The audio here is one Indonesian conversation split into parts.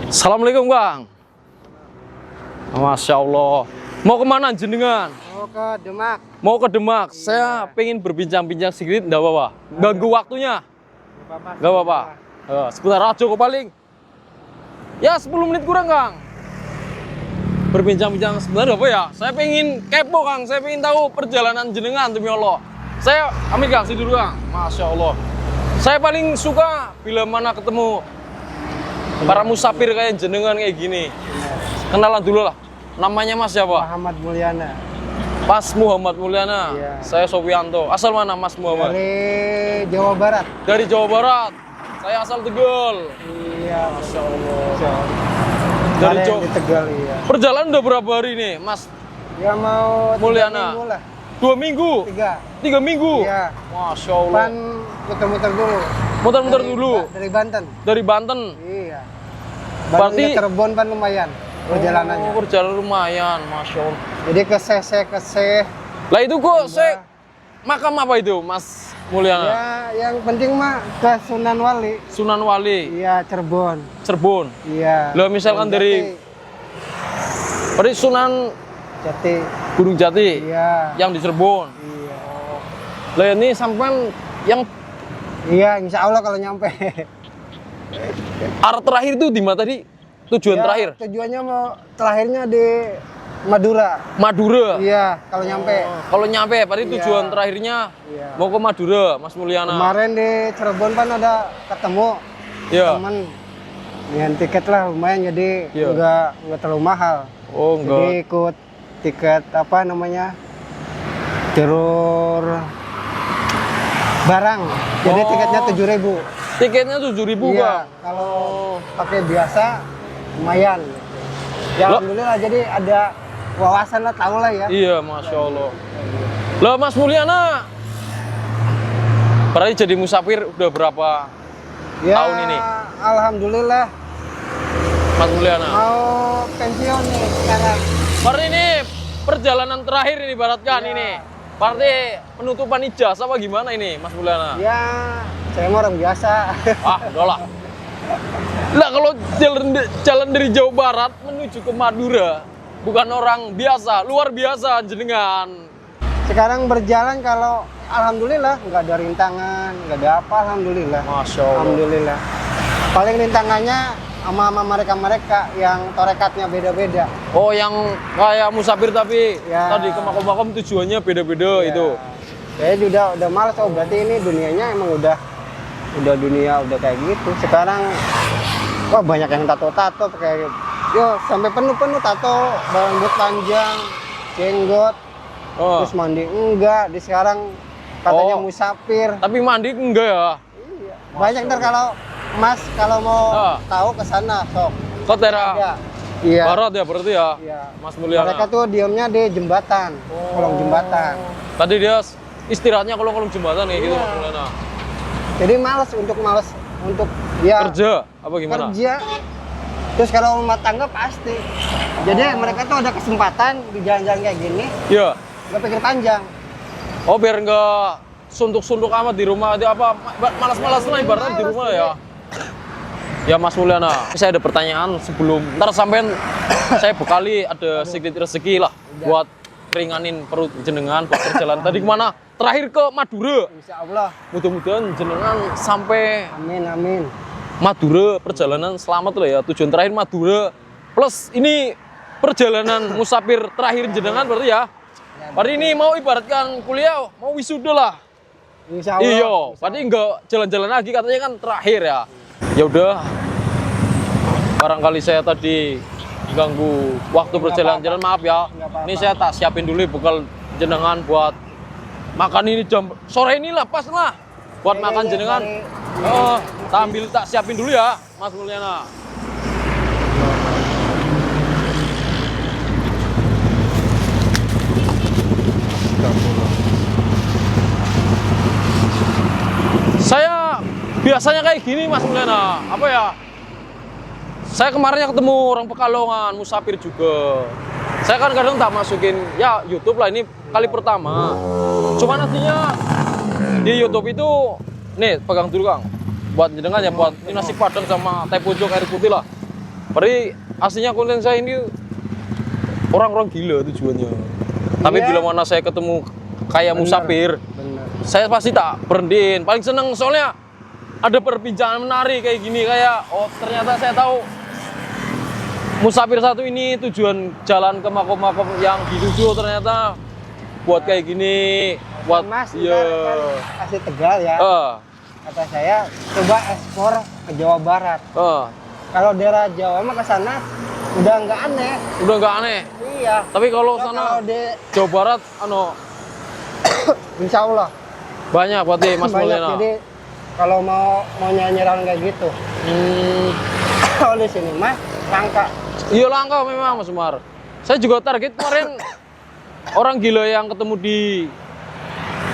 Assalamualaikum Kang. Masya Allah. Mau kemana jenengan? Mau ke Demak. Mau ke Demak. Iya. Saya pengen berbincang-bincang sedikit, enggak apa-apa. Ganggu waktunya. Enggak apa-apa. Sebentar aja kok paling. Ya 10 menit kurang Kang. Berbincang-bincang sebentar apa ya? Saya pengen kepo Kang. Saya pengen tahu perjalanan jenengan demi Allah. Saya ambil Kang sini dulu Kang. Masya Allah. Saya paling suka bila mana ketemu para musafir kayak jenengan kayak gini. Kenalan dulu lah. Namanya Mas siapa? Muhammad Mulyana. Mas Muhammad Mulyana. Iya. Saya Sofianto. Asal mana Mas Muhammad? Dari Jawa Barat. Dari Jawa Barat. Saya asal Tegal. Iya. Masya Allah. Dari Dari Jawa. di Tegal, iya. Perjalanan udah berapa hari nih, Mas Ya mau 3 Mulyana? minggu lah. 2 minggu? 3. 3 minggu? Iya. Masya Allah. Pan muter-muter dulu. Muter-muter Dari- dulu. Dari Banten. Dari Banten. Iya. Berarti- Berarti Cirebon pan lumayan perjalanannya. Oh, perjalanan lumayan, Masya Allah. Jadi ke Seh. Lah itu kok Iya. saya makam apa itu, Mas Mulyana? Ya, yang penting mah ke Sunan Wali. Sunan Wali, Iya, Cirebon. Cirebon. Iya. Lah, misalkan dari- Berarti Sunan Jati. Gunung Jati Iya. yang di Cirebon. Iya. Lah ini sampean yang Iya, insya Allah kalau nyampe. arah terakhir itu di mana tadi? Tujuan Ya, terakhir? Tujuannya mau terakhirnya di Madura. Madura. Iya, kalau nyampe. Kalau nyampe, berarti Iya. tujuan terakhirnya Iya. mau ke Madura, Mas Mulyana. Kemarin di Cirebon kan ada ketemu Iya. teman yang tiket lah lumayan, jadi Iya. nggak terlalu mahal. Oh, Jadi enggak. ikut tiket apa namanya, jalur barang. Jadi Oh. tiketnya 7.000. Tiketnya 7.000, Iya, Kang. kalau pakai biasa lumayan. Ya Loh. alhamdulillah, jadi ada wawasan lah, tahu lah ya. Iya, Masya Allah. Lah, Mas Mulyana, berarti jadi musafir udah berapa Ya, tahun ini, alhamdulillah Mas Mulyana? mau pensiun nih sekarang. Berarti ini perjalanan terakhir ini, baratkan Iya. ini. Berarti penutupan ijazah apa gimana ini, Mas Mulyana? Ya, saya mau orang biasa. Ah, udahlah. Lah, kalau jalan dari Jawa Barat menuju ke Madura, bukan orang biasa, luar biasa jenengan. Sekarang berjalan kalau alhamdulillah nggak ada rintangan, nggak ada apa, alhamdulillah. Masya Allah. Alhamdulillah. Paling rintangannya sama mereka yang torekatnya beda-beda. Oh, yang kayak musafir tapi Ya. tadi ke makom-makom tujuannya beda-beda Ya. itu. Saya udah malas. Oh, berarti ini dunianya emang udah dunia udah kayak gitu. Sekarang wah banyak yang tato-tato kayak yo sampai penuh tato, rambut panjang, jenggot, Oh. terus mandi enggak. Di sekarang katanya Oh. musafir. Tapi mandi enggak ya? Iya. Banyak ntar kalau Mas kalau mau Ah. tahu ke sana sok. Ke daerah Ya. Iya. barat ya berarti ya, Iya. Mas Mulyana. Mereka tuh diamnya di jembatan, kolong jembatan. Tadi dia istirahatnya kolong jembatan kayak gitu, Iya. Mas Mulyana. Jadi males untuk ya Kerja apa gimana? kerja. Terus kalau rumah tangga pasti. Jadi mereka tuh ada kesempatan di jalan-jalan kayak gini, Iya. nggak pikir panjang. Oh, biar enggak suntuk-suntuk amat di rumah, itu apa malas-malas lah ibaratnya di rumah ya. Ya, Mas Mulyana, saya ada pertanyaan sebelum ntar sampean saya bekali ada sedikit rezeki lah buat ringanin perut jenengan buat perjalanan tadi kemana? Terakhir ke Madura. Insya Allah. Mudah-mudahan jenengan sampai Amin. Madura perjalanan selamat lah ya. Tujuan terakhir Madura plus ini perjalanan musafir terakhir jenengan berarti ya. Berarti ini mau ibaratkan kuliah, mau wisuda lah. Insya Allah. Iya, berarti enggak jalan-jalan lagi katanya kan terakhir ya. Ya udah. Barangkali saya tadi ganggu waktu perjalanan jalan, maaf ya. Nggak apa-apa. Ini saya tak siapin dulu bekal jenengan buat makan ini jam sore ini lah pas lah buat Iya, makan iya, jenengan. dari- Tak siapin dulu ya, Mas Mulyana. Saya biasanya kayak gini, Mas Mulyana. Apa ya? Saya kemarin ketemu orang Pekalongan, musafir juga. Saya kan kadang tak masukin ya YouTube lah, ini kali pertama. Cuma nantinya di YouTube itu nih pegang dulu Kang. Buat jenengan ya, buat ini nasi padang sama teh pucuk air putih lah. Berarti aslinya konten saya ini orang-orang gila tujuannya. Tapi Iya. bila mana saya ketemu kayak musafir, Bener. saya pasti tak berhentiin. Paling seneng soalnya ada perbincangan menarik kayak gini, kayak oh ternyata saya tahu musafir satu ini tujuan jalan ke makom-makom yang dituju ternyata buat kayak gini, buat Mas, iya. ntar kan kasih Tegal ya. Kata saya coba ekspor ke Jawa Barat. Kalau daerah Jawa mah ke sana udah nggak aneh. Udah nggak aneh. Iya. Tapi kalau Kalau sana di Jawa Barat, Insya Allah banyak berarti Mas banyak. Mulyana. Jadi kalau mau nyerang kayak gitu, kalau di sini mah langka. Iya langka memang Mas Umar. Saya juga target kemarin orang gila yang ketemu di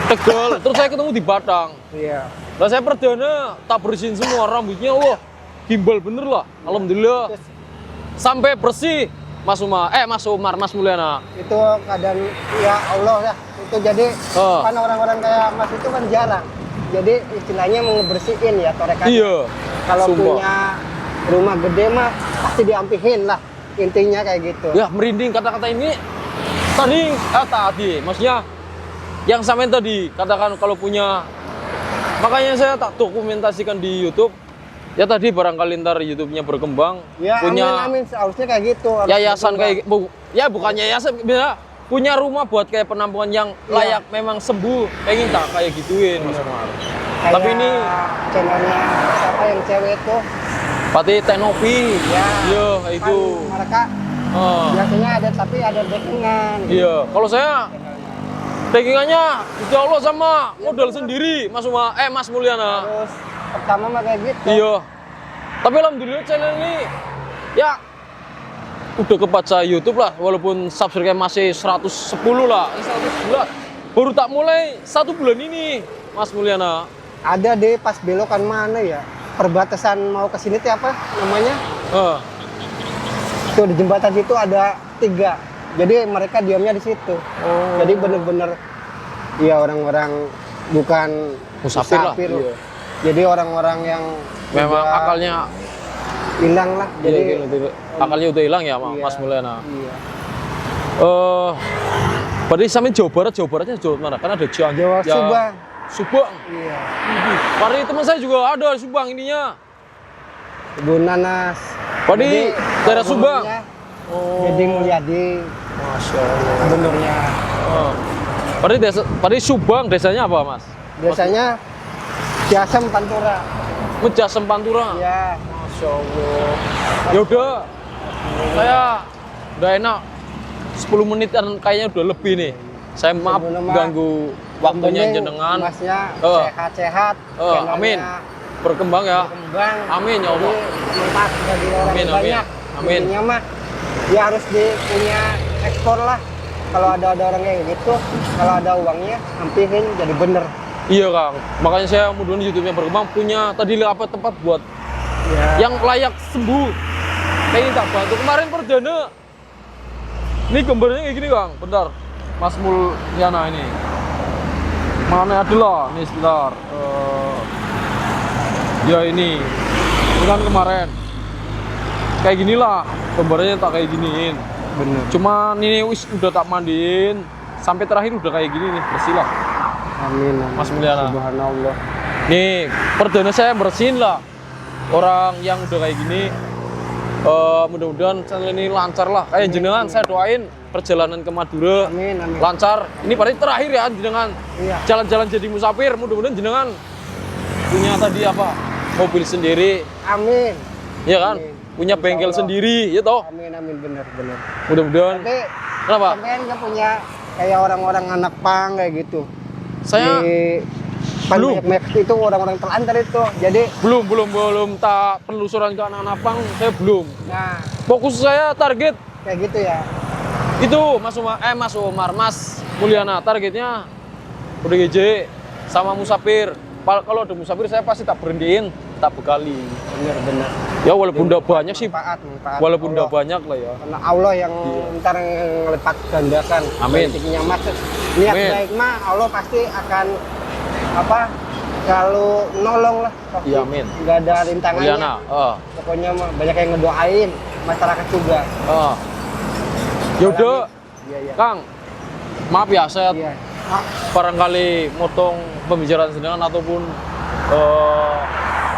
Tegal, terus saya ketemu di Batang. Iya. Lah saya perdana tak bersihin semua rambutnya, wah gimbal bener lah, alhamdulillah. Terus Sampai bersih Mas Umar, Mas Mulyana. itu keadaan ya Allah ya. Itu jadi kan orang-orang kayak Mas itu kan jarang. Jadi istilahnya mau ngebersihin ya torekan. Iya. Kalau sumpah. punya rumah gede mah pasti diampihin lah. Intinya kayak gitu. Ya merinding kata-kata ini tadi, maksudnya yang sampean tadi katakan kalau punya, makanya saya tak dokumentasikan di YouTube. Ya tadi barangkali ntar YouTube-nya berkembang, Ya punya amin harusnya kayak gitu. harus yayasan berkembang. ya bukan yayasan, bisa punya rumah buat kayak penampungan yang layak memang sembuh, pengen tak kayak gituin Mas Umar. Kayak Tapi ini channelnya siapa yang cewek itu Pati Tenopi, ya iya kan itu. mereka biasanya ada tapi ada backingan gitu. Iya, kalau saya backingannya Insya Allah sama modal sendiri Mas Mas Mulyana. Terus pertama mah kayak gitu. Iya. Tapi alhamdulillah channel ini ya udah kebaca YouTube lah, walaupun subscribe masih 110 lah, 111. Baru tak mulai 1 bulan ini, Mas Mulyana. Ada deh pas belokan mana ya? Perbatasan mau ke sini tuh apa namanya? Tuh di jembatan situ ada 3. Jadi mereka diamnya di situ. Jadi bener-bener ya orang-orang bukan Musafir lah. loh. Jadi orang-orang yang Memang udah akalnya hilang lah. Jadi akalnya udah hilang ya, iya, Mas Mulyana. Iya. Berarti sampai Jawa Baratnya Jawa mana? Kan ada Cianjur, Jawa ya, Subang. Subang. Iya. Pari teman saya juga ada di Subang ininya. Kebun nanas. Padi Jadi, daerah kalau Subang. gubernurnya Jadi Mulyadi. Masya Allah. Gubernurnya. Padi Subang desanya apa Mas? Biasanya Ciasem Pantura. Mejasem Pantura. Ya. Masya Allah. Ya udah, saya udah enak 10 menitan kayaknya udah lebih nih. Saya maaf Sebelum ganggu waktunya penting jenengan. Masnya Eh. sehat-sehat. Amin. channelnya Berkembang ya. berkembang. Amin ya Allah. Jadi manfaat bagi orang Amin, amin. banyak. Amin. Intinya mah ya harus punya ekspor lah. Kalau ada orang kayak gitu, kalau ada uangnya, ampihin jadi bener. Iya Kang, makanya saya mudah-mudahan YouTube-nya berkembang, punya tadi apa tempat buat Ya. yang layak sembuh. Pengen tak bantu. Kemarin perdana, ini gambarnya kayak gini Kang, bentar. Mas Mulyana ini. Mana ada lah, nih sebentar. Ya ini kan kemarin. Kayak ginilah, gambarnya tak kayak giniin. Bener. Cuman ini wis udah tak mandiin, sampai terakhir udah kayak gini nih, bersih lah. Amin. Mas Mulyana. Subhanallah. Nih, perdana saya bersihin lah orang yang udah kayak gini. Mudah-mudahan channel ini lancar lah. Kayak jenengan saya doain perjalanan ke Madura Amin, amin. lancar. Ini berarti terakhir ya jenengan Iya. jalan-jalan jadi musafir. Mudah-mudahan jenengan punya tadi apa? Mobil sendiri, Amin. ya kan? Amin. Punya Insya bengkel Allah. sendiri, ya toh. Amin, amin, bener, bener. Mudah-mudahan. Tapi Kenapa? sampean nggak punya kayak orang-orang anak pang kayak gitu. Saya Di belum. banyak itu orang-orang telantar itu. Jadi belum tak penelusuran ke anak-anak pang, saya belum. nah Fokus saya target kayak gitu ya. itu Mas Umar, Mas Mulyana, targetnya ODGJ sama musafir. Kalau ada musafir saya pasti tak berhentiin, tak bekali. Bener-bener. Ya walaupun udah banyak sih, Manfaat walaupun udah Allah. banyak lah ya. Karena Allah yang ntar ngelipat gandakan Amin. rezekinya Mas. Niat Amin. baik mah Allah pasti akan apa selalu nolong lah. Iya, amin. Nggak ada rintangannya. Mulyana, Pokoknya mah banyak yang ngedoain, masyarakat juga. Yaudah, Iya, iya. Kang, maaf ya, saya Iya. barangkali motong pembicaraan jenengan ataupun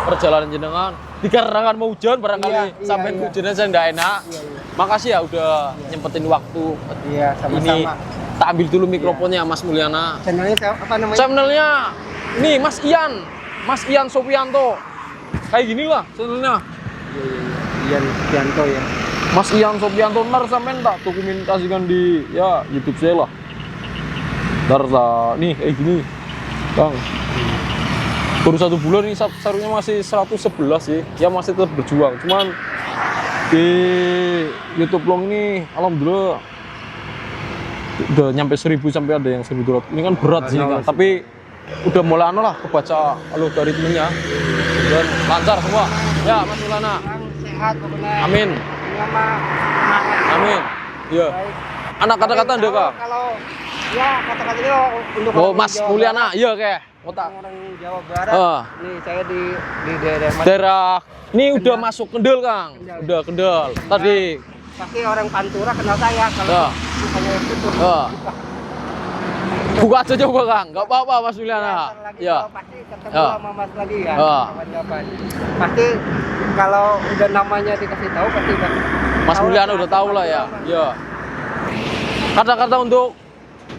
perjalanan jenengan dikarenakan mau hujan barangkali Iya, sampai iya. hujannya saya nggak enak. Iya, iya. Makasih ya udah nyempetin waktu. Iya, Ini sama-sama. tak ambil dulu mikrofonnya Mas Mulyana. Channelnya apa namanya? Channelnya nih Mas Ian Sofianto. Kayak gini lah channelnya. Iya, Yanto ya. Mas Ian Sofianto, ntar sampean tak dokumentasikan di ya YouTube saya lah. Ntar nih kayak gini, Bang. Baru 1 bulan ini seharusnya masih 111 sih, ya masih tetap berjuang. Cuman di YouTube Long ini, alhamdulillah udah nyampe 1000 sampai ada yang 1200. Ini kan berat sih kan, tapi udah mulai lah kebaca algoritmenya dan lancar semua. Ya Mas Mulyana. Sehat pokoknya. Amin. Ini mah semangat. Amin. Iya. Baik. Anak kata-kata Tapi Anda, Kak? Kalau ya kata-kata itu untuk Oh, orang Mas Jawa Mulyana, Barat, iya kayak. Otak. orang Jawa Barat. Nih saya di daerah Daerah ini udah Kendal. masuk Kendal, Kang. Kendal. Udah Kendal. Tadi Pasti orang Pantura kenal saya kalau bukannya itu. buka aja coba, Kang. Enggak apa-apa, Mas Mulyana. Ntar lagi Ya. kalau pasti ketemu Ya. sama Mas lagi ya. Ya. Kapan-kapan. Pasti kalau udah namanya dikasih tahu pasti udah. Mas Mulyana udah tahu lah ya. Ya. Kata-kata untuk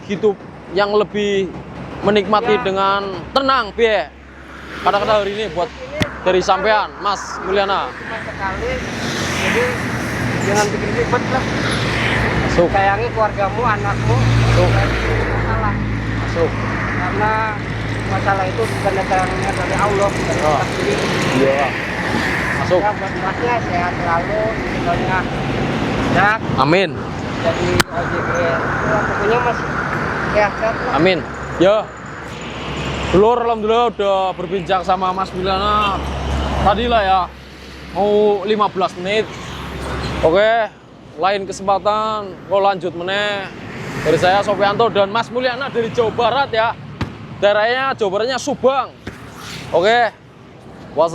hidup yang lebih menikmati Ya. dengan tenang, Pie. Kata-kata hari ini buat dari sampean, Mas Mulyana. Cuma sekali. Jadi jangan bikin ribet lah. Masuk, Sayangi keluargamu, anakmu. Masuk. Masalah. masuk. Karena masalah itu bukan datangnya dari Allah, dari Oh. kita sendiri. Iya. Masuk. Ya, buat masnya sehat selalu, semuanya banyak, Amin. jadi OJK. Ya, pokoknya mas sehat-sehat lah. Amin. Ya. Dulur, alhamdulillah udah berbincang sama Mas Mulyana. Tadi lah ya. Mau 15 menit. Oke. Lain kesempatan mau lanjut meneh. Dari saya Sofianto dan Mas Mulyana dari Jawa Barat ya. Daerahnya Jawa Baratnya Subang. Oke. Wassalamualaikum.